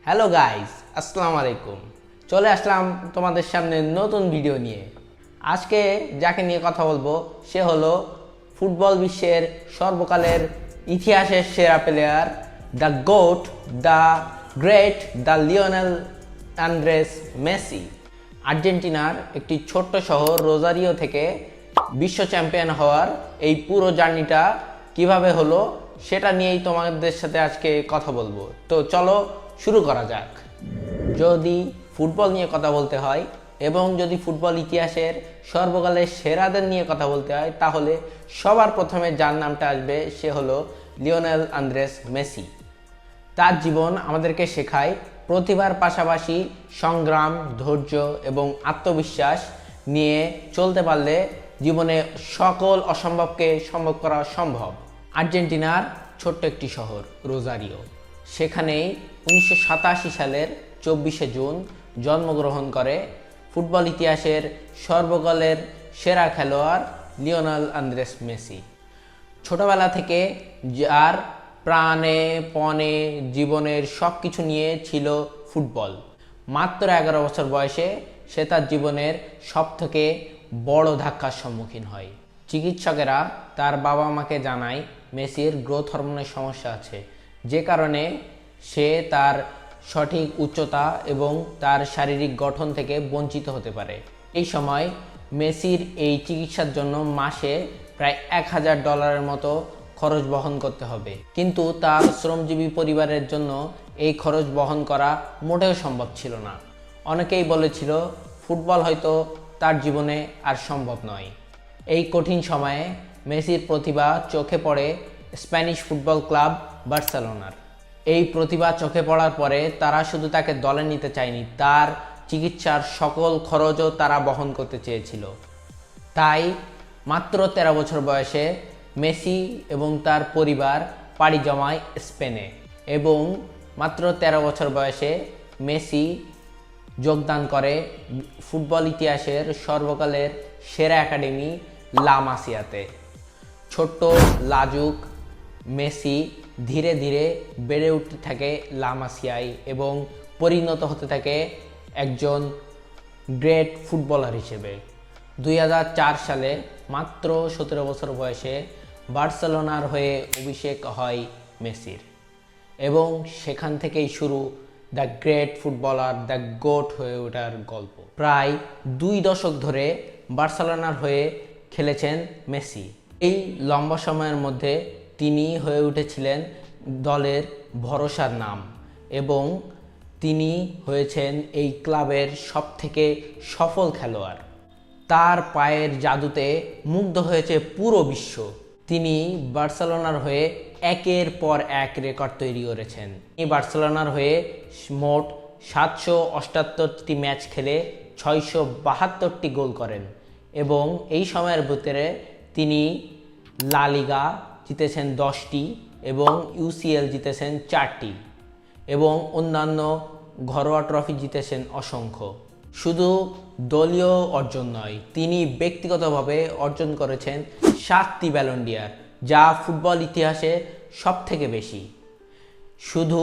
Hello guys, আসসালামু আলাইকুম। চলে আসলাম তোমাদের সামনে নতুন ভিডিও নিয়ে। আজকে যাকে নিয়ে কথা বলবো সে হলো ফুটবল বিশ্বের সর্বকালের ইতিহাসের সেরা player, the goat, the great, the Lionel Andres Messi. আর্জেন্টিনার একটি ছোট্ট শহর রোজারিও থেকে বিশ্ব চ্যাম্পিয়ন হওয়ার এই পুরো জার্নিটা কিভাবে হলো সেটা নিয়েই তোমাদের সাথে আজকে কথা বলবো। তো চলো শুরু করা যাক। যদি ফুটবল নিয়ে কথা বলতে হয় এবং যদি ফুটবল ইতিহাসের সর্বকালের সেরাদের নিয়ে কথা বলতে হয়, তাহলে সবার প্রথমে যার নামটা আসবে সে হলো লিওনেল আন্দ্রেস মেসি। তার জীবন আমাদেরকে শেখায় প্রতিভার পাশাপাশি সংগ্রাম, ধৈর্য এবং আত্মবিশ্বাস নিয়ে চলতে পারলে জীবনে সকল অসম্ভবকে সম্ভব করা সম্ভব। আর্জেন্টিনার ছোট্ট একটি শহর রোজারিও, সেখানেই 1987 সালের 24শে জুন জন্মগ্রহণ করে ফুটবল ইতিহাসের সর্বকালের সেরা খেলোয়াড় লিওনেল আন্দ্রেস মেসি। ছোটবেলা থেকে যার প্রাণে পণে জীবনের সব কিছু নিয়ে ছিল ফুটবল। মাত্র 11 বছর বয়সে সে তার জীবনের সবথেকে বড় ধাক্কার সম্মুখীন হয়। চিকিৎসকেরা তার বাবা মাকে জানায় মেসির গ্রোথ হরমোনের সমস্যা আছে, যে কারণে সে তার সঠিক উচ্চতা এবং তার শারীরিক গঠন থেকে বঞ্চিত হতে পারে। এই সময় মেসির এই চিকিৎসার জন্য মাসে প্রায় $1000 মতো খরচ বহন করতে হবে, কিন্তু তার শ্রমজীবী পরিবারের জন্য এই খরচ বহন করা মোটেও সম্ভব ছিল না। অনেকেই বলেছিল ফুটবল হয়তো তার জীবনে আর সম্ভব নয়। এই কঠিন সময়ে মেসির প্রতিভা চোখে পড়ে স্প্যানিশ ফুটবল ক্লাব বার্সেলোনার। এই প্রতিভা চোখে পড়ার পরে তারা শুধু তাকে দলে নিতে চায়নি, তার চিকিৎসার সকল খরচও তারা বহন করতে চেয়েছিল। তাই মাত্র 13 বছর বয়সে মেসি এবং তার পরিবার পাড়ি জমায় স্পেনে, এবং মাত্র 13 বছর বয়সে মেসি যোগদান করে ফুটবল ইতিহাসের সর্বকালের সেরা একাডেমি লা মাসিয়াতে। ছোট্ট লাজুক মেসি ধীরে ধীরে বেড়ে উঠতে থাকে লা মাসিয়ায় এবং পরিণত হতে থাকে একজন গ্রেট ফুটবলার হিসেবে। 2004 সালে মাত্র 17 বছর বয়সে বার্সেলোনার হয়ে অভিষেক হয় মেসির, এবং সেখান থেকেই শুরু the great footballer, the goat হয়ে ওঠার গল্প। প্রায় 2 দশক ধরে বার্সেলোনার হয়ে খেলেছেন মেসি। এই লম্বা সময়ের মধ্যে তিনি হয়ে উঠেছিলেন দলের ভরসার নাম, এবং তিনি হয়েছেন এই ক্লাবের সবথেকে সফল খেলোয়াড়। তার পায়ের জাদুতে মুগ্ধ হয়েছে পুরো বিশ্ব। তিনি বার্সেলোনার হয়ে একের পর এক রেকর্ড তৈরি করেছেন। তিনি বার্সেলোনার হয়ে মোট 778টি ম্যাচ খেলে 672টি গোল করেন, এবং এই সময়ের ভিতরে তিনি লা লিগা জিতেছেন 10টি এবং ইউসিএল জিতেছেন 4টি, এবং অন্যান্য ঘরোয়া ট্রফি জিতেছেন অসংখ্য। শুধু দলীয় অর্জন নয়, তিনি ব্যক্তিগতভাবে অর্জন করেছেন 7টি ব্যালন ডি'অর, যা ফুটবল ইতিহাসে সবথেকে বেশি। শুধু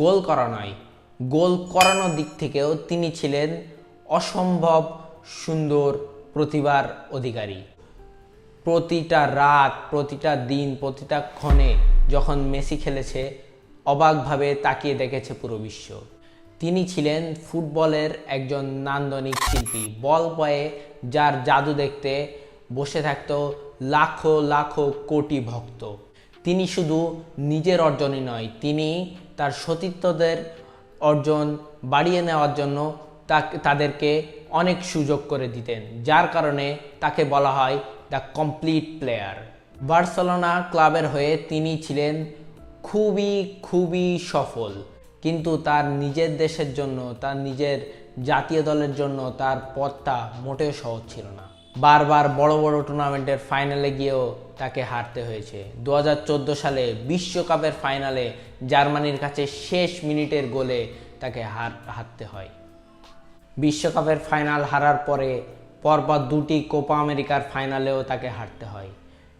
গোল করা নয়, গোল করানোর দিক থেকেও তিনি ছিলেন অসম্ভব সুন্দর প্রতিভার অধিকারী। প্রতিটা রাত, প্রতিটা দিন, প্রতিটা ক্ষণে যখন মেসি খেলেছে অবাকভাবে তাকিয়ে দেখেছে পুরো বিশ্ব। তিনি ছিলেন ফুটবলের একজন নান্দনিক শিল্পী, বল বয়ে যার জাদু দেখতে বসে থাকতো লাখো লাখো কোটি ভক্ত। তিনি শুধু নিজের অর্জনই নয়, তিনি তার সতীর্থদের অর্জন বাড়িয়ে নেওয়ার জন্য তাদেরকে অনেক সুযোগ করে দিতেন, যার কারণে তাকে বলা হয় দ্য কমপ্লিট প্লেয়ার। বার্সেলোনা ক্লাবের হয়ে তিনি ছিলেন খুবই খুবই সফল, কিন্তু তার নিজের দেশের জন্য, তার নিজের জাতীয় দলের জন্য তার পথটা মোটেও সহজ ছিল না। বারবার বড় বড় টুর্নামেন্টের ফাইনালে গিয়েও তাকে হারতে হয়েছে। 2014 সালে বিশ্বকাপের ফাইনালে জার্মানির কাছে শেষ মিনিটের গোলে তাকে হারতে হয়। বিশ্বকাপের ফাইনাল হারার পরে পরপর 2টি কোপা আমেরিকার ফাইনালেও তাকে হারতে হয়,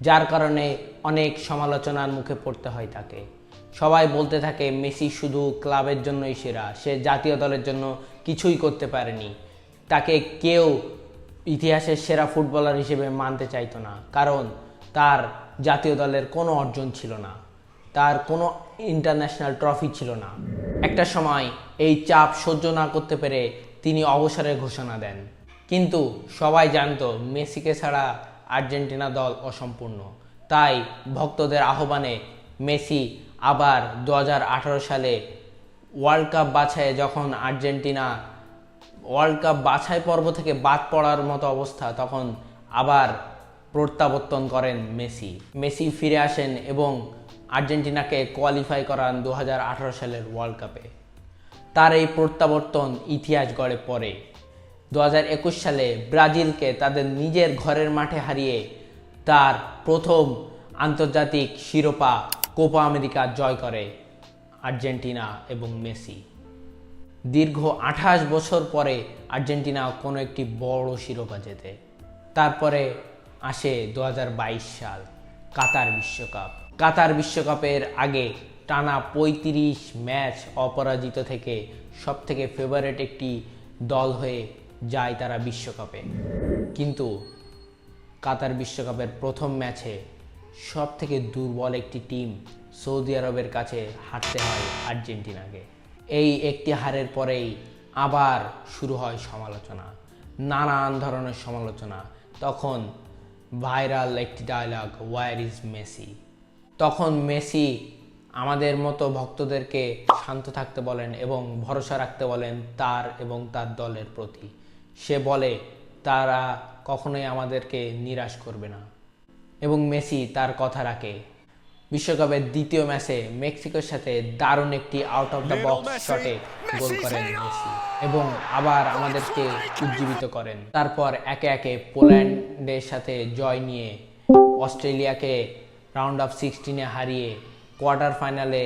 যার কারণে অনেক সমালোচনার মুখে পড়তে হয় তাকে। সবাই বলতে থাকে মেসি শুধু ক্লাবের জন্যই সেরা, সে জাতীয় দলের জন্য কিছুই করতে পারেনি। তাকে কেউ ইতিহাসের সেরা ফুটবলার হিসেবে মানতে চাইতো না, কারণ তার জাতীয় দলের কোনো অর্জন ছিল না, তার কোনো ইন্টারন্যাশনাল ট্রফি ছিল না। একটা সময় এই চাপ সহ্য না করতে পেরে তিনি অবসরের ঘোষণা দেন। কিন্তু সবাই জানতো মেসিকে ছাড়া আর্জেন্টিনা দল অসম্পূর্ণ। তাই ভক্তদের আহ্বানে মেসি আবার 2018 সালে ওয়ার্ল্ড কাপ বাছাইয়ে যখন আর্জেন্টিনা ওয়ার্ল্ড কাপ বাছাই পর্ব থেকে বাদ পড়ার মতো অবস্থা, তখন আবার প্রত্যাবর্তন করেন মেসি ফিরে আসেন এবং আর্জেন্টিনাকে কোয়ালিফাই করান 2018 সালের ওয়ার্ল্ড কাপে। তার এই প্রত্যাবর্তন ইতিহাস গড়ে পড়ে। 2021 সালে ব্রাজিলকে তাদের নিজের ঘরের মাঠে হারিয়ে তার প্রথম আন্তর্জাতিক শিরোপা কোপা আমেরিকা জয় করে আর্জেন্টিনা এবং মেসি। দীর্ঘ 28 বছর পরে আর্জেন্টিনা কোনো একটি বড় শিরোপা জেতে। তারপরে আসে 2022 সাল কাতার বিশ্বকাপের আগে টানা 35 ম্যাচ অপরাজিত থেকে সবথেকে ফেভারিট একটি দল হয়ে যায় তারা বিশ্বকাপে। কিন্তু কাতার বিশ্বকাপের প্রথম ম্যাচে সবথেকে দুর্বল একটি টিম সৌদি আরবের কাছে হারতে হয় আর্জেন্টিনাকে। এই একটি হারের পরেই আবার শুরু হয় সমালোচনা, নানান ধরনের সমালোচনা। তখন ভাইরাল একটি ডায়লগ, ওয়্যার ইজ মেসি। তখন মেসি আমাদের মতো ভক্তদেরকে শান্ত থাকতে বলেন এবং ভরসা রাখতে বলেন তার এবং তার দলের প্রতি। সে বলে তারা কখনোই আমাদেরকে নিরাশ করবে না, এবং মেসি তার কথা রাখে। বিশ্বকাপের দ্বিতীয় ম্যাচে মেক্সিকোর সাথে দারুণ একটি আউট অফ দ্য বক্স শটে গোল করেন মেসি এবং আবার আমাদেরকে উজ্জীবিত করেন। তারপর একে একে পোল্যান্ডের সাথে জয় নিয়ে অস্ট্রেলিয়াকে রাউন্ড অফ 16-এ হারিয়ে কোয়ার্টার ফাইনালে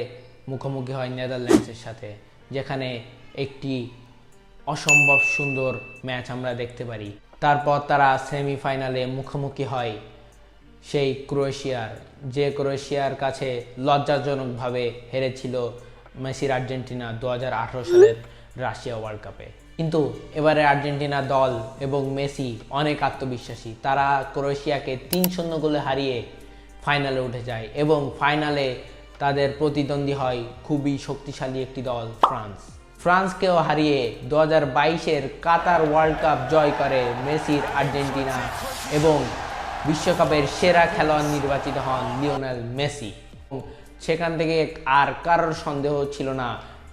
মুখোমুখি হয় নেদারল্যান্ডসের সাথে, যেখানে একটি অসম্ভব সুন্দর ম্যাচ আমরা দেখতে পারি। তারপর তারা সেমিফাইনালে মুখোমুখি হয় সেই ক্রোয়েশিয়ার কাছে লজ্জাজনকভাবে হেরেছিল মেসির আর্জেন্টিনা 2018 সালের রাশিয়া ওয়ার্ল্ড কাপে। কিন্তু এবারে আর্জেন্টিনা দল এবং মেসি অনেক আত্মবিশ্বাসী। তারা ক্রোয়েশিয়াকে 3-0 গোলে হারিয়ে ফাইনালে উঠে যায় এবং ফাইনালে তাদের প্রতিদ্বন্দ্বী হয় খুবই শক্তিশালী একটি দল ফ্রান্সকেও হারিয়ে 2022-এর কাতার ওয়ার্ল্ড কাপ জয় করে মেসির আর্জেন্টিনা এবং বিশ্বকাপের সেরা খেলোয়াড় নির্বাচিত হন লিওনেল মেসি। সেখান থেকে আর কারোর সন্দেহ ছিল না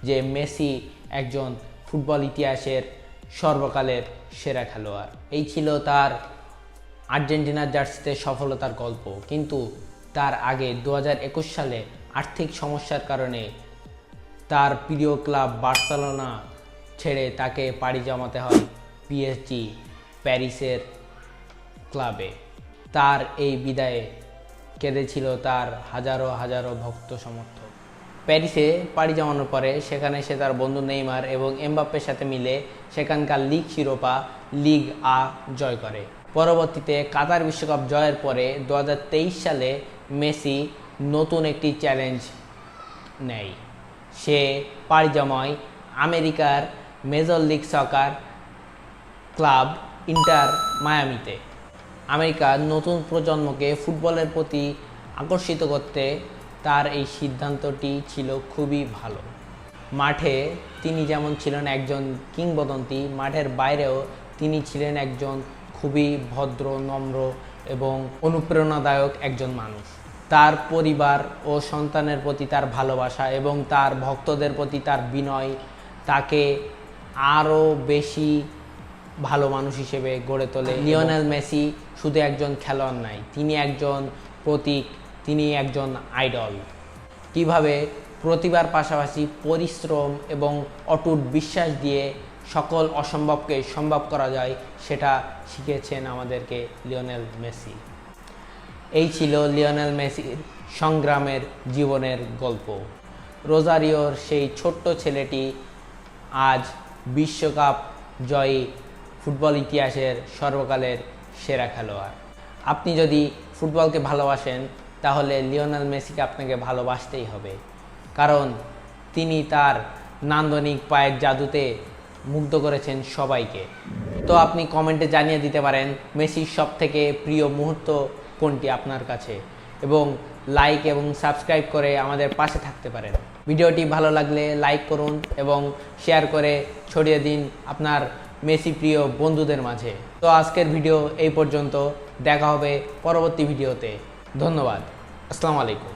যে মেসি একজন ফুটবল ইতিহাসের সর্বকালের সেরা খেলোয়াড়। এই ছিল তার আর্জেন্টিনার জার্সিতে সফলতার গল্প। কিন্তু তার আগে 2021 সালে আর্থিক সমস্যার কারণে তার প্রিয় ক্লাব বার্সেলোনা ছেড়ে তাকে পাড়ি জমাতে হয় পিএসজি প্যারিসের ক্লাবে। তার এই বিদায়ে কেঁদেছিল তার হাজারো হাজারো ভক্ত সমর্থক। প্যারিসে পাড়ি জমানোর পরে সেখানে সে তার বন্ধু নেইমার এবং এমবাপ্পের সাথে মিলে সেখানকার লিগ শিরোপা লিগ আ জয় করে। পরবর্তীতে কাতার বিশ্বকাপ জয়ের পরে 2023 সালে মেসি নতুন একটি চ্যালেঞ্জ নেয়। সে পাড়ি জমায় আমেরিকার major league soccer club Inter মায়ামিতে। আমেরিকার নতুন প্রজন্মকে ফুটবলের প্রতি আকর্ষিত করতে তার এই সিদ্ধান্তটি ছিল খুবই ভালো। মাঠে তিনি যেমন ছিলেন একজন কিংবদন্তি, মাঠের বাইরেও তিনি ছিলেন একজন খুবই ভদ্র, নম্র এবং অনুপ্রেরণাদায়ক একজন মানুষ। তার পরিবার ও সন্তানের প্রতি তার ভালোবাসা এবং তার ভক্তদের প্রতি তার বিনয় তাকে আরও বেশি ভালো মানুষ হিসেবে গড়ে তোলে। লিওনেল মেসি শুধু একজন খেলোয়াড় নয়, তিনি একজন প্রতীক, তিনি একজন আইডল। কিভাবে প্রতিভার পাশাপাশি পরিশ্রম এবং অটুট বিশ্বাস দিয়ে সকল অসম্ভবকে সম্ভব করা যায় সেটা শিখিয়েছেন আমাদেরকে লিওনেল মেসি। এই ছিল লিওনেল মেসির সংগ্রামের জীবনের গল্প। রোজারিওর সেই ছোট্ট ছেলেটি আজ বিশ্বকাপ জয়ী ফুটবল ইতিহাসের সর্বকালের সেরা খেলোয়াড়। আপনি যদি ফুটবলকে ভালোবাসেন তাহলে লিওনেল মেসিকে আপনাকে ভালোবাসতেই হবে। কারণ তিনি তার নান্দনিক পায়ের জাদুতে মুগ্ধ করেছেন সবাইকে। তো আপনি কমেন্টে জানিয়ে দিতে পারেন মেসির সবথেকে প্রিয় মুহূর্ত কোনটি আপনার কাছে, এবং লাইক এবং সাবস্ক্রাইব করে আমাদের পাশে থাকতে পারেন। ভিডিওটি ভালো লাগলে লাইক করুন এবং শেয়ার করে ছড়িয়ে দিন আপনার মেসি প্রিয় বন্ধুদের মাঝে। তো আজকের ভিডিও এই পর্যন্ত, দেখা হবে পরবর্তী ভিডিওতে। ধন্যবাদ। আসসালামু আলাইকুম।